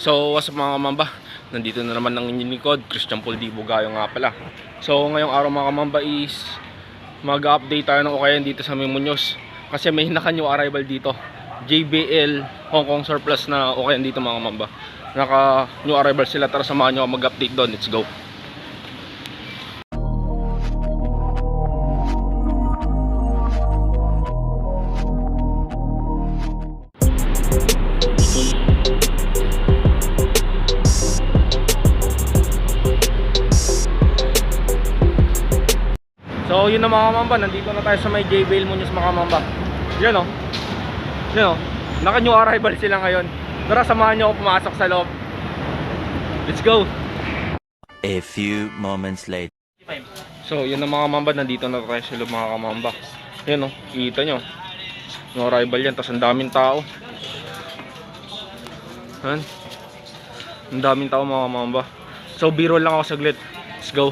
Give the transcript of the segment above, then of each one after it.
So what's up mga kamamba, nandito na naman ang inyong likod, Christian Paul Di Bugayo nga pala. So ngayong araw mga kamamba is mag-update tayo ng Ukayan dito sa Muñoz. Kasi may naka-new arrival dito, JBL Hong Kong surplus na Ukayan dito mga kamamba. Naka new arrival sila, tara samahan nyo mag-update doon, let's go. So yun na mga kamamba, nandito na tayo sa may JBL Muñoz mga kamamba. Yan o, yan o, naka new arrival sila ngayon. Tara samahan nyo ako pumasok sa loob. Let's go. A few moments later. So yun na mga kamamba, nandito na tayo sa loob mga kamamba. Yan o, kita nyo, new arrival yan, tapos ang daming tao. Yan, ang daming tao mga kamamba. So b-roll lang ako saglit. Let's go.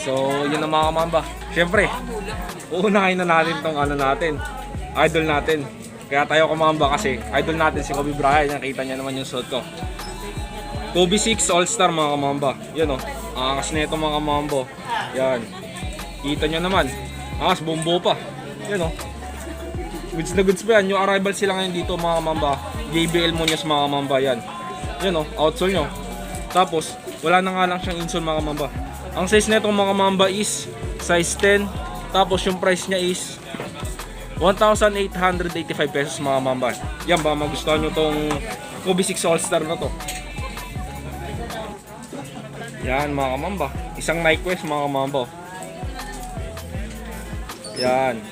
So yun na mga kamamba, syempre uunahin na natin tong ano natin, idol natin. Kaya tayo kamamba kasi idol natin si Kobe Bryant. Nakita niya naman yung suot ko, Kobe 6 All-Star mga kamamba. Yan o, angas na ito mga kamamba. Yan, kita nyo naman, angas bumbo pa. Yan o, goods na goods pa yan. Yung arrival sila ngayon dito mga kamamba, JBL Muñoz mga kamamba. Yan, yan o, outsole nyo. Tapos wala na nga lang siyang insole mga kamamba. Ang size nito mga kamamba is size 10. Tapos yung price niya is 1,885 pesos mga kamamba. Yan, ba magustuhan nyo tong Kobe 6 All-Star na to. Yan mga kamamba, isang Nike West mga kamamba. Yan,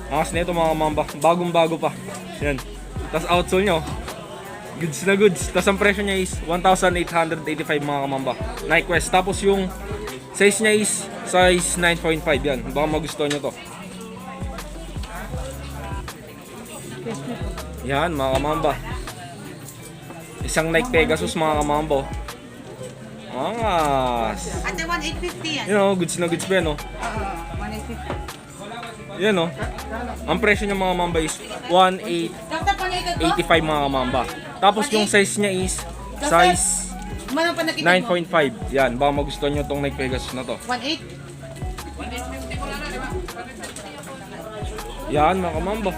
angas nito mga kamamba, bagong bago pa. Yan, tas outsole nyo, Goods na goods. Tapos ang presyo niya is 1,885 mga kamamba. Nike Quest. Tapos yung size niya is size 9.5 yan. Baka magustuhan nyo to. Yan mga kamamba. Isang Nike Pegasus mga kamamba. Angas. Ate, 1,850 yan. Yan o, goods na goods ba yan o. 1,850. Yan o. Ang presyo niya mga kamamba is 1,885 Doktor, panigad ko? mga kamamba. Tapos yung size niya is size Manong pa nakita mo? 9.5. Yan, baka magustuhan nyo tong Nike Pegasus na to. 1,800. Yan mga kamamba.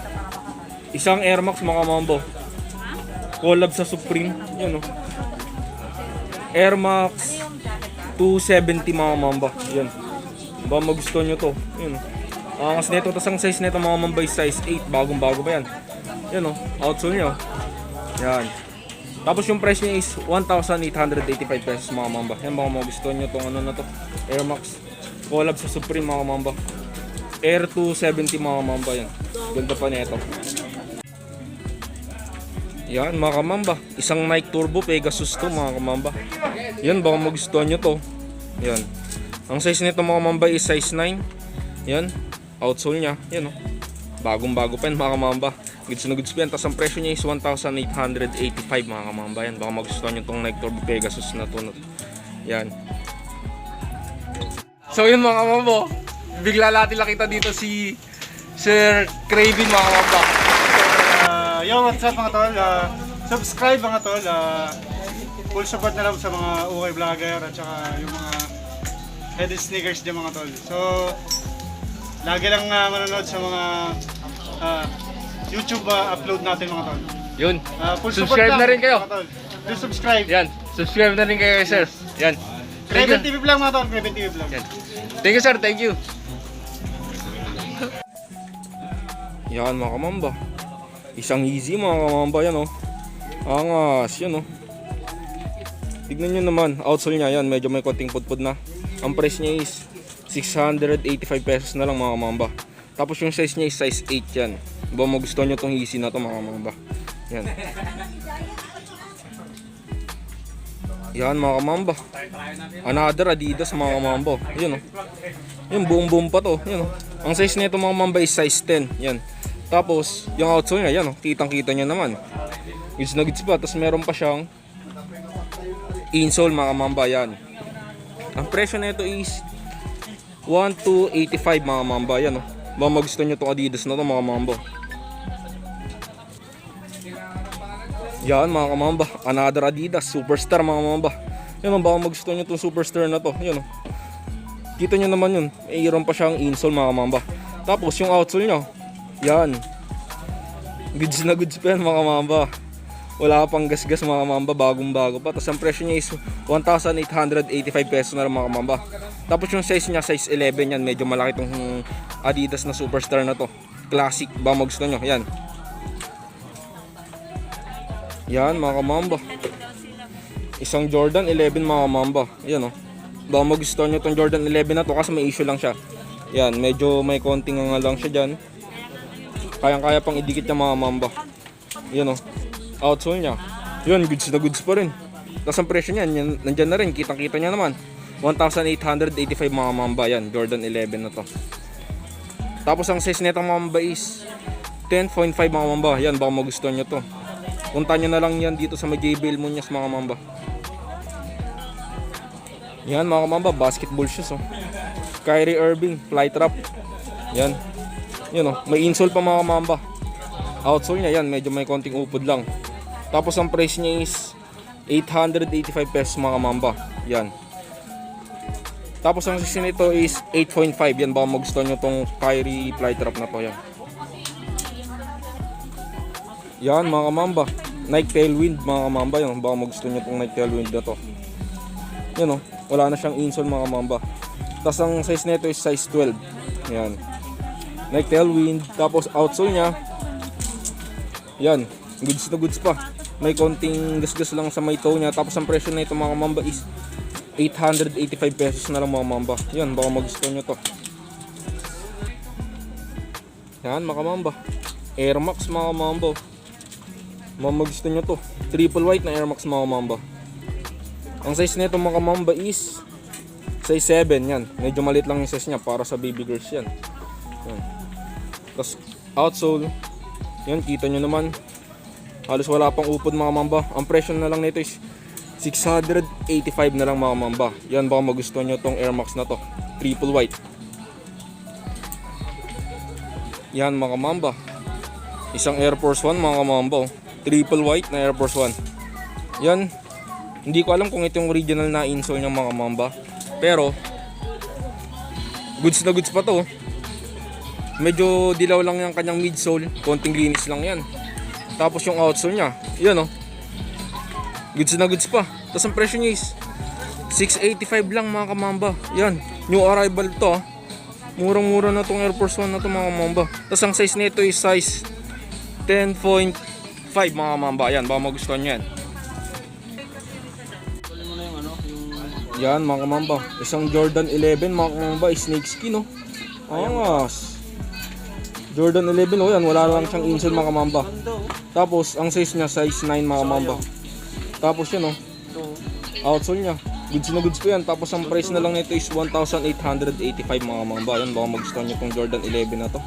Isang Air Max mga kamamba. Collab sa Supreme. Yan o. Air Max 270 mga kamamba. Yan. Baka magustuhan nyo to. Yan o. Angas nito. Tapos ang size nito mga kamamba is size 8. Bagong bago pa yan. Yan o. Outsole nyo. Yan. Tapos yung price niya is 1,885 pesos mga mamba. Yan, baka magustuhan nyo tong ano na to. Air Max. Collab sa Supreme mga mamba. Air 270 mga mamba yan. Ganda pa nito. Yan mga kamamba. Isang Nike Turbo Pegasus to mga kamamba. Yan, baka magustuhan nyo to. Yan. Ang size nito mga kamamba is size 9. Yan. Outsole niya. Yan o. Bagong bago pa yan mga kamamba. Goods na goods pa yan. Tapos ang presyo niya is 1,885 mga kamamba. Yan. Baka magustuhan nyo tong Nike Turbo Pegasus na to. Yan. So yun mga kamamba. Bigla natin nakita dito si Sir Craven mga kamamba. Yo, what's up mga tol? Subscribe mga tol. Full support na lang sa mga ukay vlogger at saka yung mga headed sneakers dyan mga tol. So, lagi lang manonood sa mga YouTube upload natin mga tol. Yun. Full support Subscribe na rin kayo. mga tol. Please subscribe. Yan. Subscribe na rin kayo sir. Yan. Thank Craven you. TV Vlog mga tol. Craven TV Vlog. Yan. Thank you sir. Thank you. Yan mga kamamba. Isang easy mga kamamba yan oh. Angas yan oh. Tignan nyo naman. Outsole niya yan. Medyo may konting pudpud na. Ang price niya is 685 pesos na lang mga kamamba. Tapos yung size niya is size 8 yan. Ba magustuhan nyo tong easy na to mga kamamba. Yan. Yan mga kamamba. Another Adidas mga kamamba. Yan oh. Yan buong pa to. Yan oh. Ang size nito mga kamamba is size 10. Yan. Tapos yung outsole niya yan oh. Kitang-kita niya naman. Goods na goods pa. Tapos meron pa siyang insole mga kamamba. Yan. Ang presyo nito is 1,285 mga kamamba. Yan oh. Ba magustuhan nyo itong Adidas na to mga kamamba. Yan mga kamamba. Another Adidas Superstar mga kamamba. Yan oh. Baka magustuhan nyo itong Superstar na to. Yan oh. Kita nyo naman yun. Mayroon pa siyang insole mga kamamba. Tapos yung outsole nyo. Yan. Goods na goods pa yan mga kamamba. Wala pang gasgas mga kamamba. Bagong bago pa. Tapos ang presyo niya is 1,885 pesos na lang mga kamamba. Tapos yung size niya size 11 yan. Medyo malaki tong Adidas na Superstar na to. Classic. Ba magustuhan nyo. Yan. Yan mga kamamba. Isang Jordan 11 mga kamamba. Yan o. Baka magustuhan nyo itong Jordan 11 na to kasi may issue lang siya. Yan. Medyo may konting nga lang siya dyan. Kayang-kaya pang idikit niya mga kamamba. Yan o. Outsole niya. Yan. Goods na goods pa rin. Tapos ang presyo niya. Nandyan na rin. Kitang-kita niya naman. 1,885 mga kamamba. Yan. Jordan 11 na to. Tapos ang size nitong mga kamamba is 10.5 mga kamamba. Yan. Baka magustuhan nyo to. Punta nyo na lang yan dito sa may JBL Muñoz mga kamamba. Yan mga kamamba, basketball shoes oh. Kyrie Irving, fly trap. Yan. Yan oh, may insole pa mga kamamba. Outsole niya yan, medyo may konting upod lang. Tapos ang price niya is 885 pesos mga kamamba. Yan. Tapos ang size nito is 8.5. Yan, baka magustuhan nyo tong Kyrie fly trap na to. Yan. Yan mga kamamba. Nike Tailwind mga kamamba. Yan, baka magustuhan nyo tong Nike Tailwind na to. Yan o. Wala na siyang insole mga kamamba. Tapos ang size nito is size 12. Yan. Nike Tailwind. Tapos outsole niya. Yan. Goods na goods pa. May konting gasgas lang sa may toe niya. Tapos ang presyo na ito mga kamamba is 885 pesos na lang mga kamamba. Yan. Baka magustuhan nyo to. Yan mga kamamba. Air Max mga kamamba. Mamagusto nyo to. Triple white na Air Max mga mamba. Ang size nito mga mamba is size 7 yan. Medyo maliit lang yung size niya para sa baby girls yan. Tapos outsole. Yan, kita nyo naman. Halos wala pang upod mga mamba. Ang presyo na lang nito is 685 na lang mga mamba. Yan, baka magustuhan nyo tong Air Max na to. Triple white. Yan mga mamba. Isang Air Force 1 mga mamba. Triple white na Air Force 1. Yan. Hindi ko alam kung ito yung original na insole niya mga mamba. Pero goods na goods pa to. Medyo dilaw lang yung kanyang midsole. Konting linis lang yan. Tapos yung outsole niya, yan goods na goods pa. Tapos ang presyo niya is 685 lang mga kamamba. Yan, new arrival to. Murang-mura na tong Air Force 1 na to mga kamamba. Tapos ang size nito is size 10.5 mga kamamba. Yan, baka magustuhan nyo yan. Yan mga kamamba. Isang Jordan 11 mga kamamba, snakeskin Angas. Jordan 11 yan, wala lang siyang insole mga kamamba. Tapos ang size niya size 9 mga kamamba. Tapos yan outsole niya. Goods na goods po yan. Tapos ang price na lang nito is 1,885 mga kamamba. Yan, baka magustuhan niyo tong Jordan 11 na to.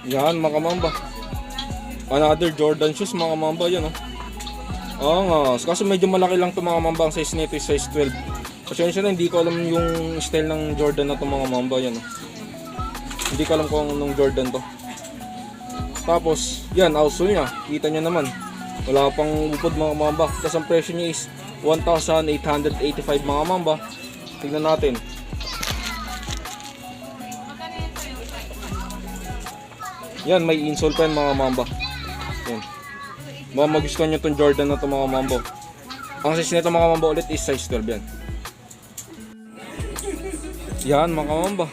Yan mga kamamba. Another Jordan shoes mga kamamba yan Angas. Kaso medyo malaki lang to mga kamamba. Ang size nito is size 12. Pasensya na, hindi ko alam yung style ng Jordan na to mga kamamba yan Hindi ko alam kung anong Jordan to. Tapos yan, outsole niya. Kita nyo naman. Wala pang upod mga kamamba. Tapos ang presyo niya is 1,885 mga kamamba. Tignan natin. Yan, may insole pa yan mga kamamba. Yan. Baka magustuhan nyo itong Jordan na ito mga mambo. Ang size nito mga mambo ulit is size 12 yan. Yan mga mamba.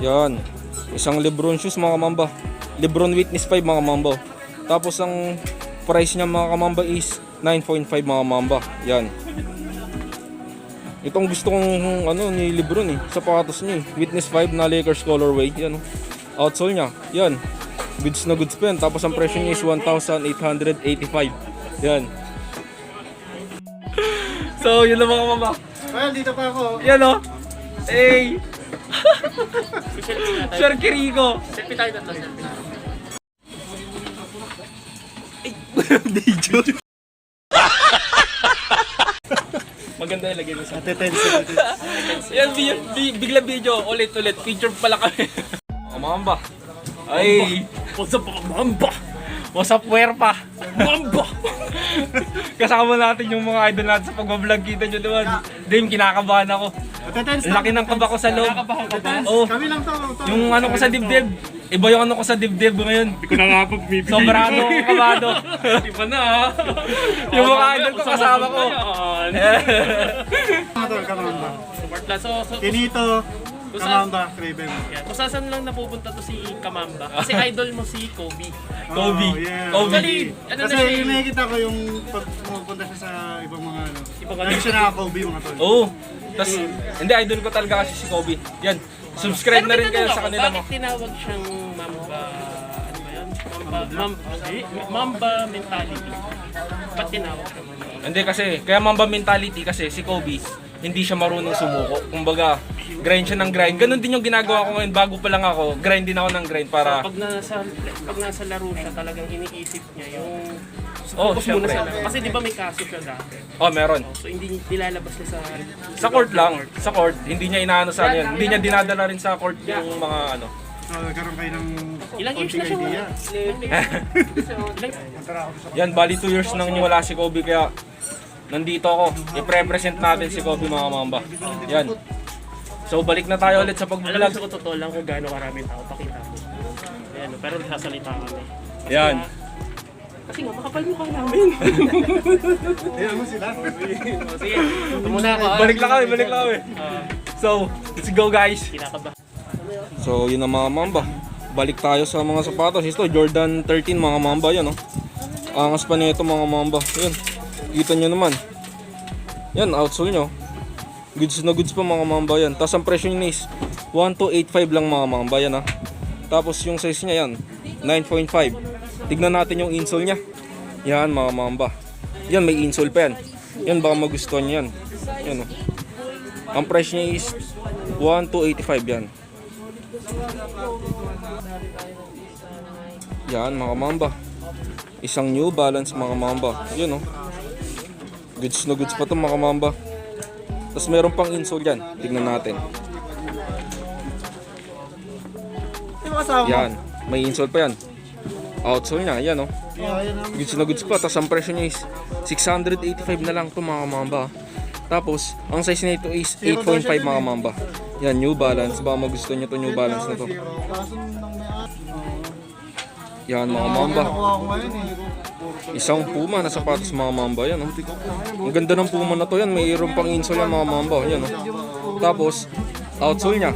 Yan. Isang Lebron shoes mga mamba. Lebron Witness 5 mga mamba. Tapos ang price niya mga kamamba is 9.5 mga mamba. Yan. Itong gusto kong ni Lebron sapatos niya Witness 5 na Lakers colorway. Yan outsole niya. Yan. Goods na goods pa yan. Tapos ang presyo niya is 1,885. Yan. So, yun lang mga mama. Well, dito pa ako. Yan Hey! Sir Kiriko! Selfie tayo na to, selfie. Video. Maganda ilagay mo sa yan, bigla video. Ulit. Picture pala kami. Mamba. Ay! What's up, mga mamba? What's up, Puerpa? Mamba! Kasama natin yung mga idol natin sa pag-vlog. Kita nyo naman. Dame, kinakabahan ako. Laki ng kaba ko sa loob. Oh, Kami lang to. yung ko sa dibdib. Iba yung ko sa dibdib ngayon. Hindi ko na nga pagbibigay. Sobrado ako kabado. Iba na Yung mga idol ko kasama ko. Kamamba. Support lang. So, Kinito, Kamamba, Craven. yeah. Kung saan lang napupunta to si Kamamba. Kasi idol mo si Kobe. Kobe. Oh, yeah. Kobe. Actually, ano na Kasi siya yung nakikita ko yung pag pumunta siya sa ibang mga Ibang ano. Lagi siya naka-Kobe mga tol. Oo. Tas, hindi, idol ko talaga kasi si Kobe. Yan. Subscribe na rin kayo sa kanila mo. Bakit tinawag siyang Mamba? Ano ba yun? Mamba mentality. Ba't tinawag siya Mamba? Hindi kasi, kaya Mamba mentality kasi si Kobe, hindi siya marunong sumuko. Kumbaga, grind siya ng grind. Ganon din yung ginagawa ko ngayon. Bago pa lang ako, grind din ako ng grind para... Pag nasa laro siya, talagang iniisip niya yung... Oh, focus syempre. muna sa laro. Kasi di ba may kaso siya dati? Oh, meron. So hindi nilalabas niya Sa court lang. Sa court, hindi niya inaano sa yan. Hindi niya dinadala rin sa court yung mga ano. So, nagkaroon kayo ng Ilang years na siya idea. wala? Yan, bali 2 years nang wala si Kobe kaya nandito ako. I-represent natin si Kobe mga mamba. Yan. So balik na tayo ulit sa Alam mo pag-vlog. sa totoo lang kung gaano karaming tao, pakita mo. Ayan, pero sasalita kami. Yan. Kasi nga, makapal mukha namin. Ayan mo sila. Sige, ito muna ako. Balik lang kami. So, let's go guys. Kinakaba. So, yun ang mga mamba. Balik tayo sa mga sapatos. Ito, Jordan 13 mga mamba yan Angas pa nito mga mamba. Yan. Kita nyo naman. Yan, outsole nyo. Goods na goods pa mga mamba yan. Tapos ang presyo nyo is 1,285 lang mga mamba yan Tapos yung size niya yan, 9.5. Tignan natin yung insole niya. Yan mga mamba. Yan, may insole pa yan. Yan, baka magustuhan niya yan. Yan o. Ang price niya is 1,285 yan. Yan mga mamba. Isang New Balance mga mamba. Yan o. Goods na goods pa to mga mamba. Tapos meron pang insole yan. Tignan natin. Yan. May insole pa yan. Outsole niya. Yan o. Goods na goods pa. Tapos ang presyo niya is 685 na lang to mga mamba. Tapos ang size nito is 8.5 mga mamba. Yan, New Balance. Baka magustuhan nyo to New Balance na to. Yan mga mamba. Isang Puma na sapatos mga mamba. Yan oh. Ang ganda ng Puma na to. Yan, mayroon pang insole yan mga mamba. Yan oh. Tapos outsole niya.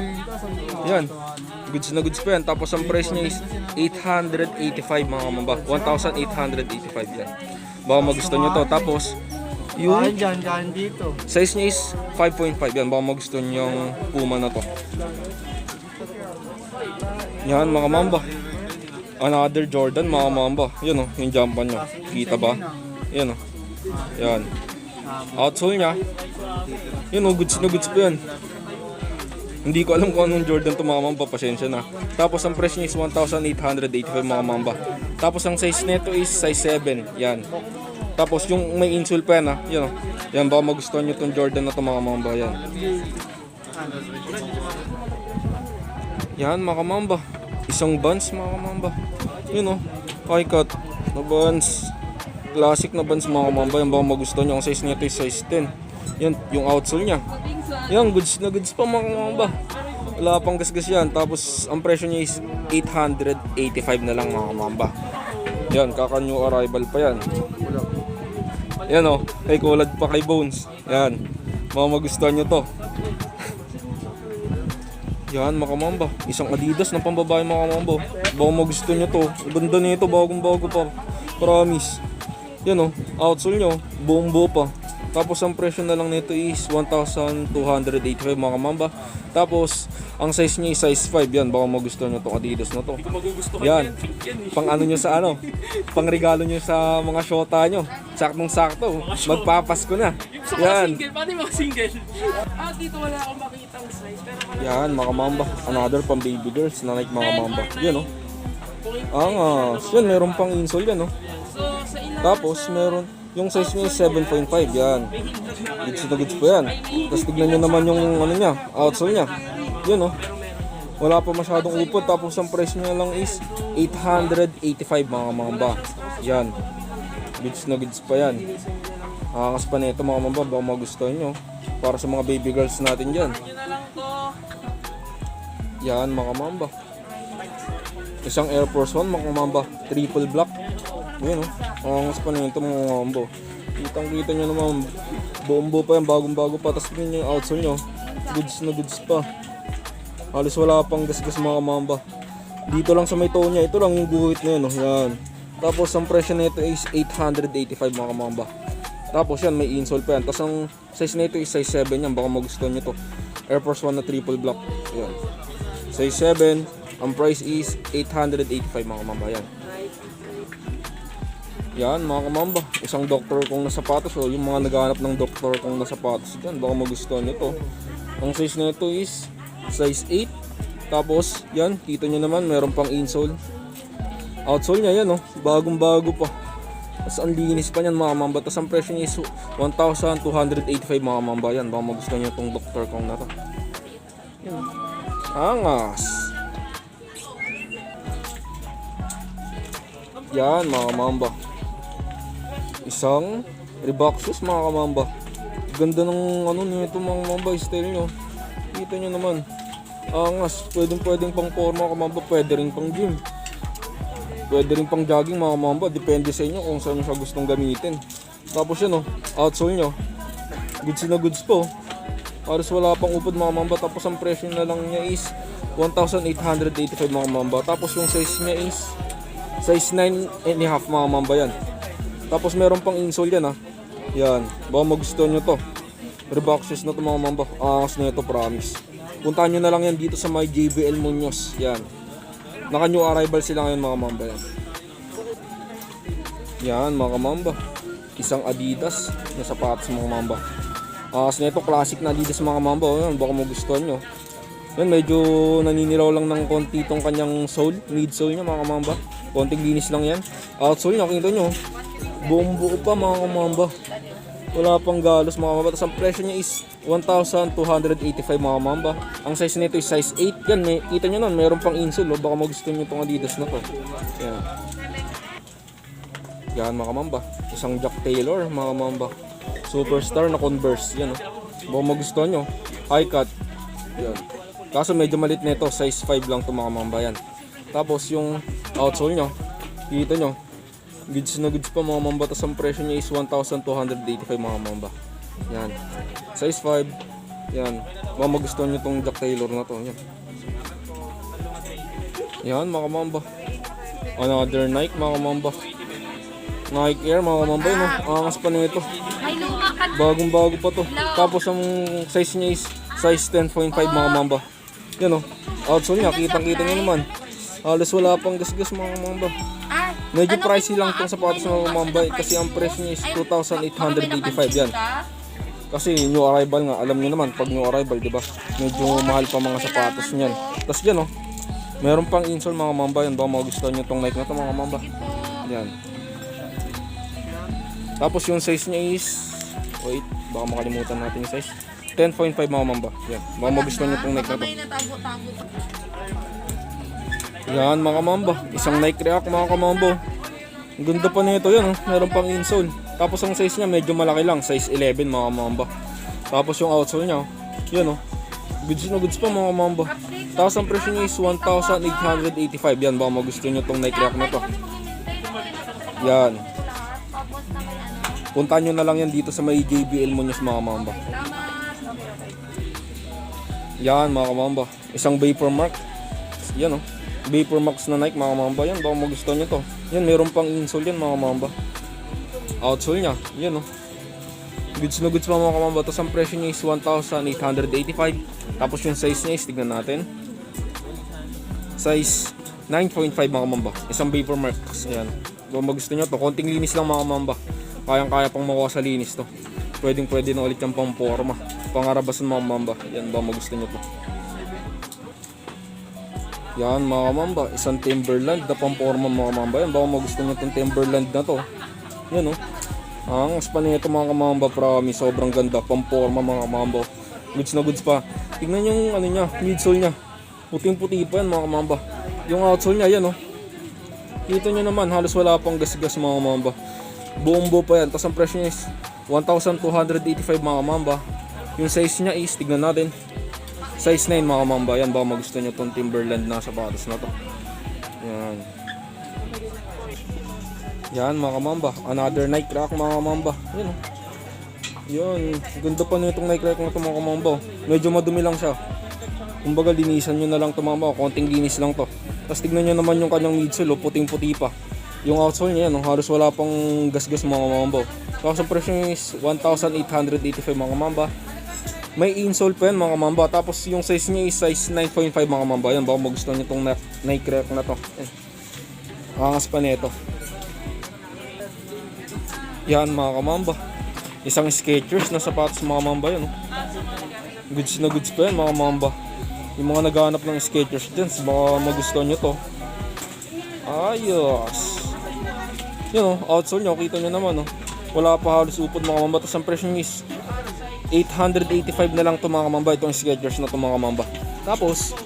Yan. Goods na goods pa yan. Tapos ang price niya is 885 mga mamba. 1,885 yan. Baka magustuhan nyo to. Tapos yung size niya is 5.5 yan. Baka magustuhan nyo yung Puma na to. Yan mga mamba. Another Jordan mga mamba. Yan o, yung jumpan nyo. Kita ba? Yan o. Yan. Outsole nya. Yan o, goods na goods pa yan. Hindi ko alam kung anong Jordan to mga mamba. Pasensya na. Tapos ang price niya is 1,885 mga mamba. Tapos ang size nito is size 7. Yan. Tapos yung may insole pa yan ha. Yan o. Yan, baka magustuhan nyo tong Jordan na to mga mamba. Yan. Yan mga mamba. Isang Vans mga mamba. Yun o. High cut na Vans. Classic na Vans mga mamba. Yan, baka magustuhan nyo. Ang size nito is size 10. Yan, yung outsole nya. Yan, goods na goods pa mga mamba. Wala pang gasgas yan. Tapos ang presyo niya is 885 na lang mga mamba. Yan, kaka new arrival pa yan. Yan o, kay kulad pa kay Bones. Yan, mga magustuhan nyo to. Yan mga mamba, isang Adidas na pambabae mga mamba. Baka magustuhan nyo to. Ganda nito, bagong bago pa. Promise. Yan o, outsole nyo, buong buo pa. Tapos ang presyo na lang nito is 1,285 mga mamba. Tapos ang size niya is size 5. Yan, baka magustuhan nyo to Adidas na to. Yan, pang ano nyo sa ano, pang regalo nyo sa mga syota nyo. Saktong sakto, magpapasko na. Yan. Paano yung mga single? Dito wala akong makitang size. Pero Yan mga mamba, another pang baby girls na like mga mamba. Yan o. Angas. Yan, meron pang insole yan o. Tapos meron, yung size niya is 7.5. Yan. Goods na goods pa yan. Tapos tignan nyo naman yung ano niya, outsole niya. Yan o. Wala pa masyadong upod. Tapos ang price niya lang is 885 mga mamba. Yan. Goods na goods pa yan. Angas pa nito mga mamba. Baka magustuhan nyo. Para sa mga baby girls natin dyan. Yan mga mamba. Isang Air Force 1 mga mamba. Triple black. Yan o. Angas pa nito mga mamba. Kitang kita nyo naman. Bombo pa yan. Bagong bago pa. Tapos yun yung outsole nyo. Goods na goods pa. Halos wala pang gasgas mga mamba. Dito lang sa may toe niya. Ito lang yung guhit na yun. Yan. Tapos ang presyo nito is 885 mga mamba. Tapos yan, may insole pa yan. Tapos ang size nito is size 7 yan. Baka magustuhan nyo to. Air Force 1 na triple black. Yan. Size 7. Ang price is 885 mga mamba. Yan. Yan mga mamba. Isang doctor kong na sapatos. O yung mga naghahanap ng doctor kong na sapatos dyan. Baka magustuhan nyo to. Ang size nito is size 8. Tapos yan, kita nyo naman. Meron pang insole. Outsole nya yan o. Bagong bago pa. Tapos ang linis pa niyan mga mamba. Tapos ang presyo niya is 1,285 mga mamba. Yan, baka magustuhan nyo itong Dr. Kong na to. Yan. Angas. Yan mga mamba. Isang Reebok shoes mga mamba. Ganda ng ano nito mga mamba. Style nyo. Kita nyo naman. Angas. Pwedeng pang forma mga mamba. Pwede rin pang gym. Pwede rin pang jogging mga mamba. Depende sa inyo kung saan nyo siya gustong gamitin. Tapos yun o, outsole nyo. Goods na goods po. Halos wala pang upod mga mamba. Tapos ang presyo na lang niya is 1,885 mga mamba. Tapos yung size niya is size 9.5 mga mamba yan. Tapos meron pang insole yan ha. Yan, baka magustuhan nyo to. Reebok shoes na to mga mamba. Angas na ito, promise. Puntahan nyo na lang yan dito sa may JBL Muñoz. Yan. Naka new arrival sila ngayon mga mamba yan. Yan mga mamba. Isang Adidas na sapatos mga mamba. Kasi nito classic na Adidas mga mamba. Yan, baka magustuhan nyo. Yan, medyo naninilaw lang ng konti itong kanyang sole, midsole niya mga mamba. Konting linis lang yan. Outsole niya, kita nyo. Buong buo pa mga mamba. Wala pang galos mga mamba. Tapos ang presyo niya is 1,285 mga mamba. Ang size nito is size 8. Yan, kita nyo nun, meron pang insole. Oh. Baka magustuhan nyo itong Adidas na to. Yan. Yan mga mamba. Isang Jack Taylor mga mamba. Superstar na Converse. Yan oh. Baka magustuhan nyo. High cut. Yan. Kaso medyo malit nito, size 5 lang ito mga mamba yan. Tapos yung outsole nyo, kita nyo, goods na goods pa mga mamba. Tapos ang presyo niya is 1,285 mga mamba. Yan, size 5. Yan, baka magustuhan nyo itong Jack Taylor na to. Yan, yan mga mamba. Another Nike mga mamba. Nike Air mga mamba yun, angas pa nito. Bagong bago pa to. Tapos ang size niya is size 10.5 mga mamba. Yan o, outsole niya, kitang-kita nyo naman. Halos wala pang gasgas mga mamba. Medyo pricey lang itong sapatos mga mamba kasi ang price niya is 2,885 yan. Kasi new arrival nga, alam nyo naman pag new arrival, diba? Medyo mahal pa mga sapatos niyan. Tapos yan o, meron pang insole mga mamba. Yan, baka magustuhan nyo itong Nike na ito mga mamba. Yan. Tapos yung size niya is, wait, baka makalimutan natin yung size. 10.5 mga mamba. Yan, baka magustuhan nyo itong Nike na ito. Yan mga mamba, isang Nike React mga kamambo. Ang ganda pa nito yan, oh. Meron pang insole. Tapos ang size niya medyo malaki lang, size 11 mga mamba. Tapos yung outsole niya, yan oh. Goods na goods pa mga mamba. Tapos ang presyo niya is 1,885. Yan, baka magustuhan nyo itong Nike React na to. Yan. Puntahan nyo na lang yan dito sa may JBL Muñoz mga mamba. Yan mga kamamba, isang Vapor Mark. Yan oh, Vapor Max na Nike mga mamba. Yan, baka magustuhan nyo to. Yan, meron pang insole yan mga mamba. Outsole nya, yan oh. Goods na goods pa mga kamamba. Tapos ang presyo niya is 1,885. Tapos yung size niya is, tignan natin, size 9.5 mga mamba. Isang Vapor Max. Yan, baka magustuhan nyo to. Konting linis lang mga mamba. Kayang-kaya pang makuha sa linis to. Pwedeng-pwede na ulit yung pang-forma. Pangarabasan mga mamba. Yan, baka magustuhan nyo to. Yan mga mamba, isang Timberland na pang-forma mga mamba. Yan, baka magustuhan nyo itong Timberland na to. Yan oh. Ang span nito mga mamba, promise, sobrang ganda. Pang-forma mga mamba. Goods na goods pa. Tignan yung ano niya, midsole niya. Puting-puti pa yan mga mamba. Yung outsole niya, yan oh. Kita nyo naman, halos wala pang gas-gas mga mamba. Buong buo pa yan. Tapos ang presyo niya is 1,285 mga mamba. Yung size niya is, tignan natin, size 9 mga mamba. Yan, baka magustuhan nyo itong Timberland na sapatos na to. Yan. Yan mga mamba, another Nike React mga mamba. Yan oh. Yan, ganda pa na itong Nike React na ito mga mamba. Medyo madumi lang siya. Kumbaga linisan nyo na lang ito mga mamba. Konting linis lang to. Tapos tignan nyo naman yung kanyang midsole, puting-puti pa. Yung outsole niya, no, halos wala pang gas-gas mga mamba. Tapos ang presyo is 1,885 mga mamba. May insole pa yan mga mamba. Tapos yung size niya is size 9.5 mga mamba. Yan, baka magustuhan nyo itong Nike React na to. Angas pa nito. Yan mga kamamba, isang Skechers na sapatos mga mamba yan. Goods na goods pa yan mga mamba. Yung mga naghahanap ng Skechers dyan, baka magustuhan nyo to. Ayos. Yan o, outsole nyo, kita nyo naman o. Wala pa halos upod mga mamba. Tapos ang presyo nyo is 885 na lang to mga mamba. Itong Skechers na to mga mamba. Tapos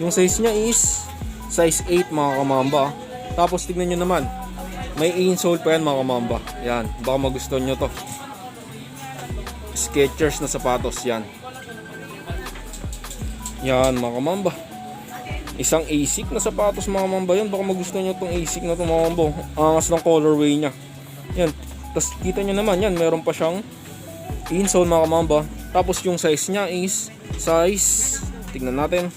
yung size nya is size 8 mga kamamba. Tapos tignan nyo naman, may insole pa yan mga kamamba. Yan, baka magustuhan nyo to. Skechers na sapatos yan. Yan mga kamamba, isang ASIC na sapatos mga mamba. Yan, baka magustuhan nyo tong ASIC na to mga mamba. Angas ng colorway nya. Yan, tapos kita nyo naman yan, meron pa siyang insole mga kamamba. Tapos yung size nya is size, tignan natin,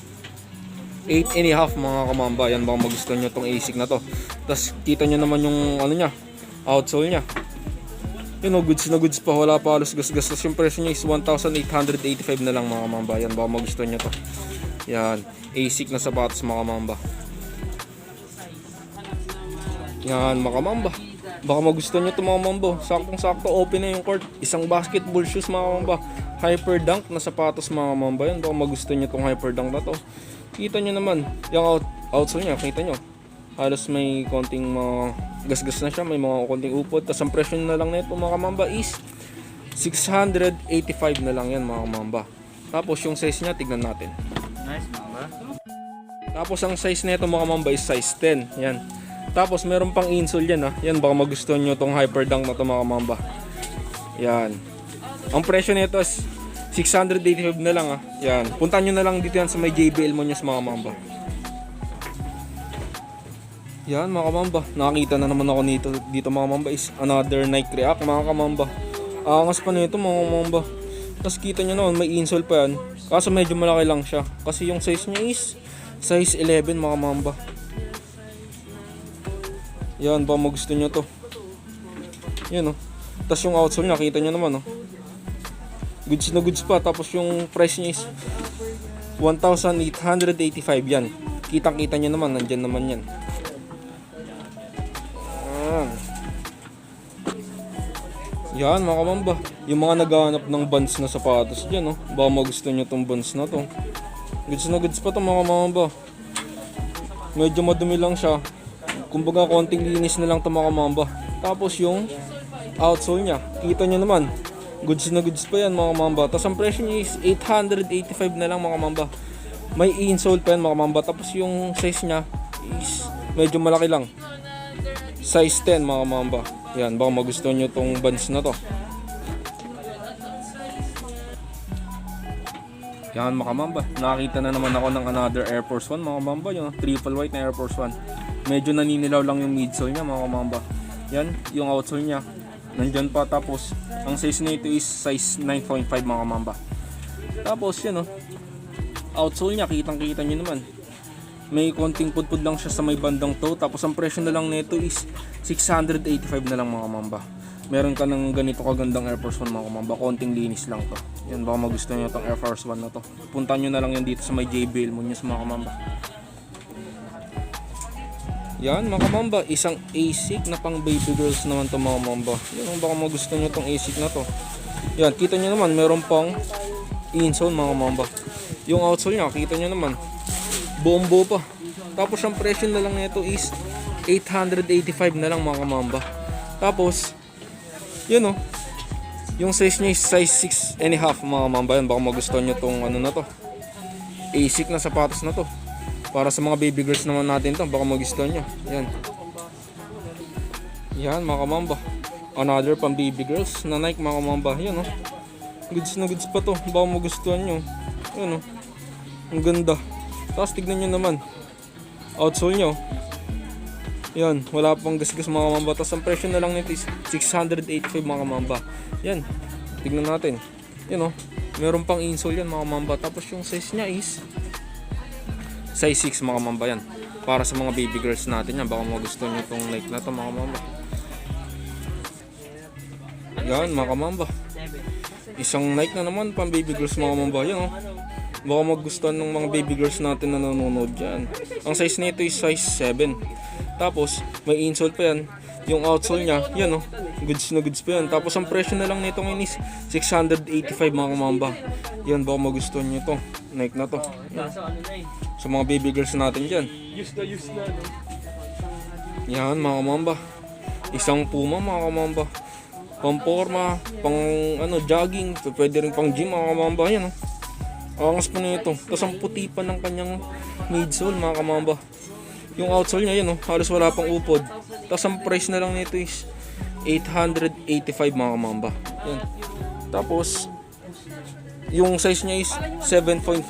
8.5 mga kamamba. Yan, baka magustuhan nyo tong ASIC na to. Tapos kita nyo naman yung ano nya, outsole nya. Yun o, goods na goods pa, wala pa halos gas-gas. Tapos yung presyo nya is 1,885 na lang mga kamamba. Yan, baka magustuhan nyo to. Yan, ASIC na sapatos mga kamamba. Yan, mga mamba. Baka magustuhan nyo ito mga mamba. Saktong-sakto, open na yung court. Isang basketball shoes mga mamba. Hyper dunk na sapatos mga mamba. Yan, baka magustuhan nyo itong hyper dunk na to. Kita nyo naman, yung outsole nya, kita nyo. Halos may konting mga gasgas na siya, may mga konting upod. Tapos ang presyo na lang nito mga mamba is 685 na lang yan mga mamba. Tapos yung size nya, tignan natin. Nice, mamba. Tapos ang size nito mga mamba is size 10. Yan. Tapos meron pang insole yan ha. Yan, baka magustuhan nyo itong hyper dunk na ito mga mamba. Yan. Ang presyo nito is 685 na lang ha. Yan. Puntahan nyo na lang dito yan sa may JBL mo nyo sa mga mamba. Yan mga kamamba. Nakakita na naman ako dito mga mamba is another Nike React mga kamamba. Angas pa nito mga mamba. Tapos kita nyo naman may insole pa yan. Kaso medyo malaki lang siya. Kasi yung size niya is size 11 mga mamba. Yan, baka magusto nyo to. Yan o. Tapos yung outsole niya, kita nyo naman o. Goods na goods pa. Tapos yung price niya is 1,885 yan. Kitang-kita nyo naman, nandyan naman yan. Yan mga kamamba. Yung mga naghahanap ng Vans na sapatos dyan o. Baka magusto nyo tong Vans na to. Goods na goods pa to mga kamamba. Medyo madumi lang siya. Kumbaga konting linis na lang to mga kamamba. Tapos yung outsole nya, kita nyo naman. Goods na goods pa yan mga kamamba. Tapos ang presyo niya is 885 na lang mga kamamba. May insole pa yan mga kamamba. Tapos yung size nya is medyo malaki lang. Size 10 mga kamamba. Yan, baka magustuhan nyo tong Vans na to. Yan mga kamamba. Nakakita na naman ako ng another Air Force 1 mga kamamba. Yung triple white na Air Force 1. Medyo naninilaw lang yung midsole nya mga kamamba. Yan, yung outsole nya nandyan pa. Tapos ang size nito is size 9.5 mga kamamba. Tapos yan o, outsole nya, kitang kita nyo naman. May konting pudpud lang siya sa may bandang toe. Tapos ang presyo na lang nito is 685 na lang mga kamamba. Meron ka ng ganito kagandang Air Force 1 mga kamamba. Konting linis lang to. Yan, baka magustuhan nyo itong Air Force 1 na to. Punta nyo na lang yan dito sa may JBL mo nyo sa mga kamamba. Yan mga kamamba, isang ASIC na pang baby girls naman to mga kamamba. Yan, baka magustuhan nyo itong ASIC na to. Yan, kita nyo naman, meron pang insole mga kamamba. Yung outsole nya, kita nyo naman, buong buo pa. Tapos ang presyo na lang nito is 885 na lang mga kamamba. Tapos yun o, yung size nya is size 6.5 mga kamamba. Yan, baka magustuhan nyo tong ano na to, ASIC na sapatos na to. Para sa mga baby girls naman natin to, baka magustuhan nyo. Yan. Yan mga kamamba, another pang baby girls na Nike mga kamamba. Yan o, goods na goods pa to, baka magustuhan nyo. Yan o, ang ganda. Tapos tignan nyo naman, outsole nyo. Yan, wala pang gasgas mga kamamba. Tapos ang presyo na lang nito is 685 mga kamamba. Yan, tignan natin. Yan o, meron pang insole yan mga kamamba. Tapos yung size nya is size 6 mga kamamba yan. Para sa mga baby girls natin yan, baka magustuhan nyo itong Nike na to mga kamamba. Yan mga kamamba, isang Nike na naman pang baby girls mga kamamba. Yan o, baka magustuhan ng mga baby girls natin na nanonood dyan. Ang size nito is size 7. Tapos may insole pa yan. Yung outsole nya, yan o, goods na goods pa yan. Tapos ang presyo na lang nito ngayon is 685 mga kamamba. Yan, baka magustuhan nyo to Nike na to. Yan. Sa mga baby girls natin dyan. Use na no? Yan mga kamamba, isang Puma mga kamamba. Pang forma, pang ano, jogging, pwede rin pang gym mga kamamba. Yan o, angas pa na ito. Tapos ang puti pa ng kanyang midsole mga kamamba. Yung outsole nya yan o, halos wala pang upod. Tapos ang price na lang nito is 885 mga kamamba. Yan. Tapos yung size nya is 7.5.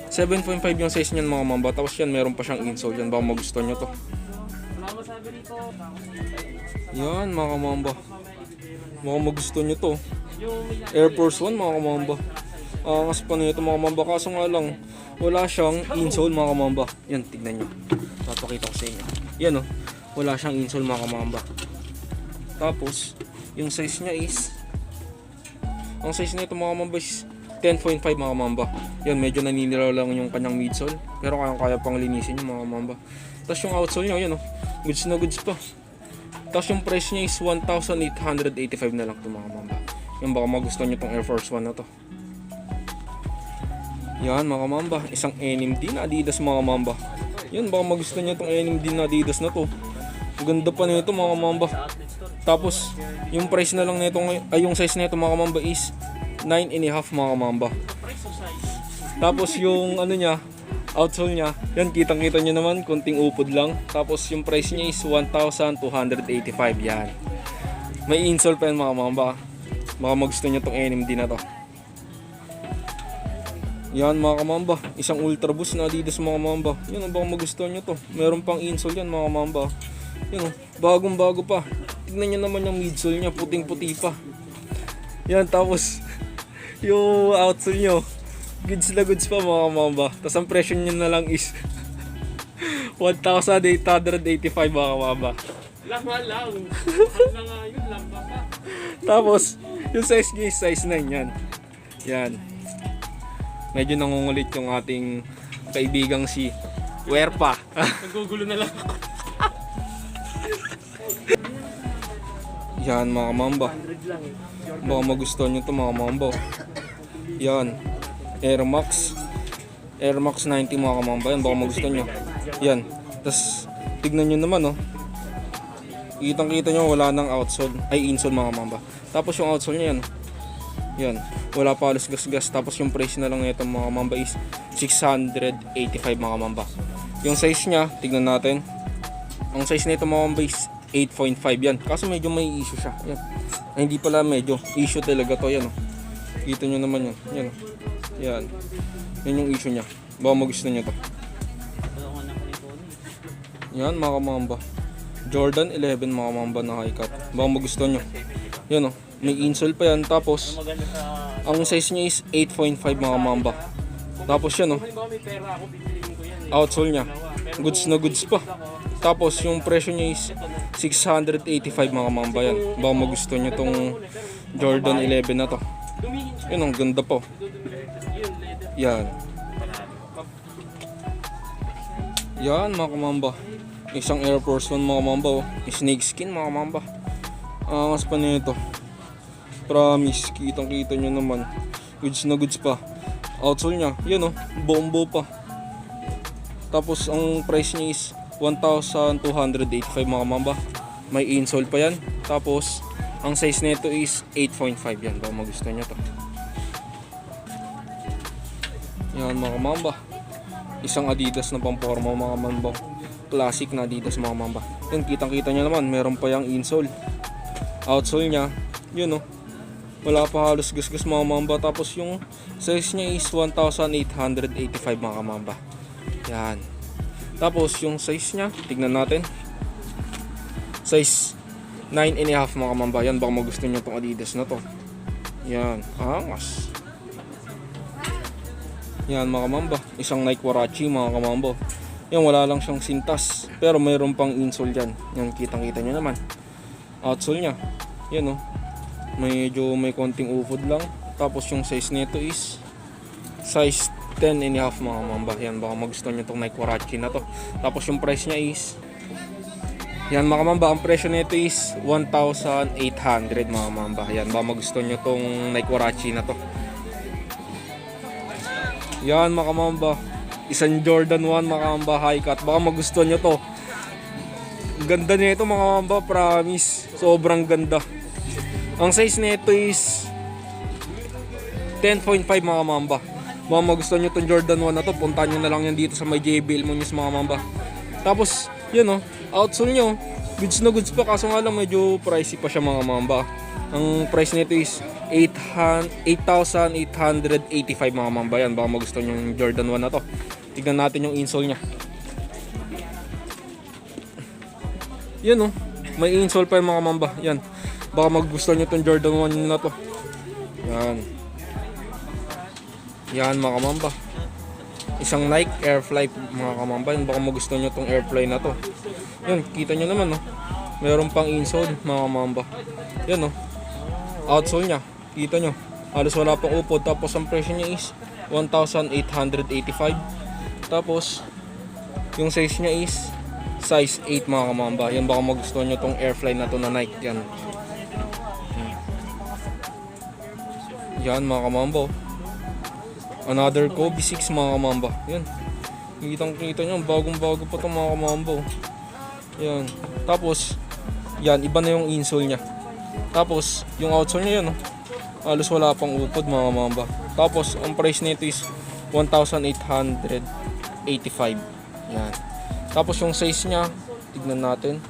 7.5 yung size niyan mga kamamba. Tapos yan, meron pa siyang insole yan, baka magustuhan nyo to. Yan mga kamamba, baka magustuhan nyo to. Air Force 1 mga kamamba. Angas pa nito mga kamamba. Kaso nga lang, wala siyang insole mga kamamba. Yan, tignan nyo, papakita ko sa inyo. Yan o, wala siyang insole mga kamamba. Tapos yung size nya is, ang size nito mga kamamba is 10.5 mga kamamba. Yan, medyo naninilaw lang yung kanyang midsole, pero kaya pang linisin yung mga kamamba. Tapos yung outsole nya, yan o, Goods na goods pa. Tapos yung price niya is 1,885 na lang ito mga mamba. Yan, baka magustuhan nyo tong Air Force 1 na to. Yan mga mamba, isang NMD na Adidas mga mamba. Yan, baka magustuhan nyo tong NMD na Adidas na to. Ang ganda pa nito mga mamba. Tapos yung price na lang nito, ay yung size nito mga mamba is 9.5 mga mamba. Tapos yung ano niya, outsole niya, yan kitang kita nyo naman, konting upod lang. Tapos yung price niya is 1,285 yan. May insole pa yan mga mamba. Baka magustuhan nyo tong NMD na to. Yan mga kamamba, isang Ultra Boost na Adidas mga mamba. Yan, baka magustuhan nyo to. Meron pang insole yan mga mamba. Yan, bagong bago pa. Tignan nyo naman yung midsole nya, puting puti pa. Yan, tapos yung outsole nyo, goods na goods pa mga mamba. Tapos ang presyo nyo na lang is 1,885 mga mamba. Lama lang. Hanggang nga yun, lama pa. Tapos yung size nyo is size 9 yan. Yan. Medyo nangungulit yung ating kaibigang si Werpa. Nagugulo na lang ako. Yan mga mamba. Baka magustuhan nyo ito mga mamba. Yan. Air Max 90 mga mamba. Yan, baka magustuhan nyo. Yan. Tapos tignan nyo naman, oh. Kitang kita nyo wala nang outsole. Ay insole mga mamba. Tapos yung outsole nya yan. Yan. Wala pa halos gas-gas. Tapos yung price na lang nito mga mamba is 685 mga mamba. Yung size nya, tignan natin. Ang size nito mga mamba is 8.5 yan. Kaso medyo may issue siya. Yan. Ay, hindi pala medyo. Issue talaga to. Yan, oh. Kita nyo naman yun. Yan, oh. Yan. Yan yung issue nya. Baka magustuhan nyo to. Yan mga mamba. Jordan 11 mga mamba na high cut. Baka magustuhan nyo. Yan, oh. May insole pa yan. Tapos ang size niya is 8.5 mga mamba. Tapos yan, oh. Outsole niya, goods na goods pa. Tapos yung presyo niya is 685 mga mamba yan. Baka magustuhan nyo tong Jordan 11 na to. Yan, ang ganda po. Yan. Yan mga mamba. Isang Air Force 1 mga mamba, oh. Snake skin mga mamba. Angas pa nito. Promise, kitang kita nyo naman. Goods na goods pa. Outsole nya, yan, oh, bombo pa. Tapos ang price niya is 1,285 mga mamba. May insole pa yan. Tapos ang size nito is 8.5 yan. Baka magustuhan nyo to. Yan mga mamba. Isang Adidas na pamporma mga mamba. Classic na Adidas mga mamba. Yan, kitang kita nyo naman, meron pa yung insole. Outsole nya, yun, oh. Wala pa halos gus-gus mga mamba. Tapos yung size niya is 1,885 mga mamba. Yan. Tapos yung size niya, tignan natin. Size 9.5 mga mamba. Yan, baka magustuhan nyo itong Adidas na to. Yan, angas. Yan mga mamba. Isang Nike Warachi mga kamamba. Yan, wala lang siyang sintas. Pero mayroon pang insole dyan. Yan, kitang-kita nyo naman. Outsole niya. Yan, oh. Medyo may konting ufod lang. Tapos yung size nito is size 10.5 mga mamba. Yan, baka magustuhan nyo itong Nike Warachi na to. Tapos yung price niya is, yan mga mamba, ang presyo nito is 1,800 mga mamba. Yan, baka magustuhan nyo itong Nike Warachi na to. Yan mga mamba, isang Jordan 1 mga mamba high cut. Baka magustuhan nyo to. Ganda nito mga mamba, promise. Sobrang ganda. Ang size nito is 10.5 mga mamba. Baka magustuhan nyo itong Jordan 1 na to, puntahan nyo na lang yan dito sa may JBL mo news mga mamba. Tapos, yun, oh, outsole nyo, goods na goods pa, kaso nga lang medyo pricey pa siya mga mamba. Ang price nito is 8,885 mga mamba. Yan, baka magustuhan nyo yung Jordan 1 na to. Tignan natin yung insole nya. Yan, oh, may insole pa yung mga mamba. Yan, baka magustuhan nyo itong Jordan 1 na to. Yan. Yan mga kamamba. Isang Nike Airfly mga kamamba. Yan, baka magustuhan nyo itong Airfly na to. Yan, kita nyo naman, oh. Meron pang insole mga kamamba. Yan, oh. Outsole nya, kita nyo. Halos wala pang upod. Tapos ang presyo nya is 1,885. Tapos yung size nya is size 8 mga kamamba. Yan, baka magustuhan nyo tong Airfly na to na Nike. Yan. Yan mga kamamba. Another Kobe 6 mga kamamba. Yan. Kitang-kita nyo, bagong-bago pa itong mga kamamba. Yan. Tapos, yan, iba na yung insole niya. Tapos, yung outsole niya yan, halos wala pang upod mga kamamba. Tapos, ang price nito is 1,885. Yan. Tapos, yung size niya, tignan natin.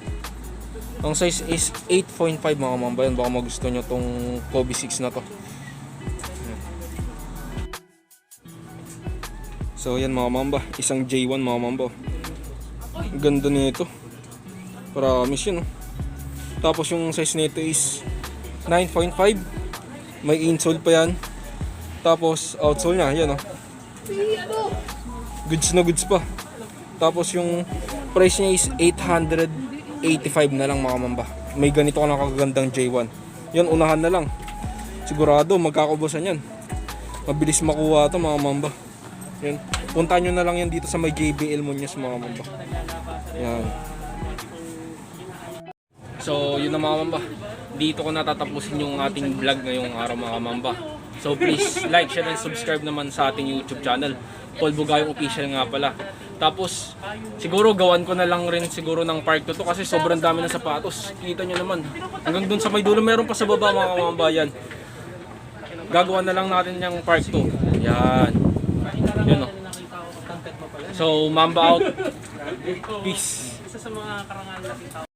Ang size is 8.5 mga kamamba. Yan, baka magustuhan nyo tong Kobe 6 na to. So yan mga mamba, isang J1 mga mamba. Ang ganda nito. Promise yun. Tapos yung size nito is 9.5. May insole pa yan. Tapos outsole niya, yan goods na goods pa. Tapos yung price niya is 885 na lang mga mamba. May ganito ka na kagandang J1. Yan, unahan na lang. Sigurado magkakaubusan yan. Mabilis makuha ito mga mamba. Yan. Puntahan nyo na lang yan dito sa may JBL Muñoz mga mamba. Yan. So yun na mga mamba. Dito ko natatapusin yung ating vlog ngayong araw mga mamba. So please like, share, and subscribe naman sa ating YouTube channel. Paul Bugayong Official nga pala. Tapos siguro gawan ko na lang rin siguro ng part 2 to kasi sobrang dami ng sapatos. Kita nyo naman. Hanggang dun sa may dulo meron pa sa baba mga mamba yan. Gagawa na lang natin yung part 2. Yan. Yun o. So, Mamba out. Peace. Isa sa mga karangalan natin tao.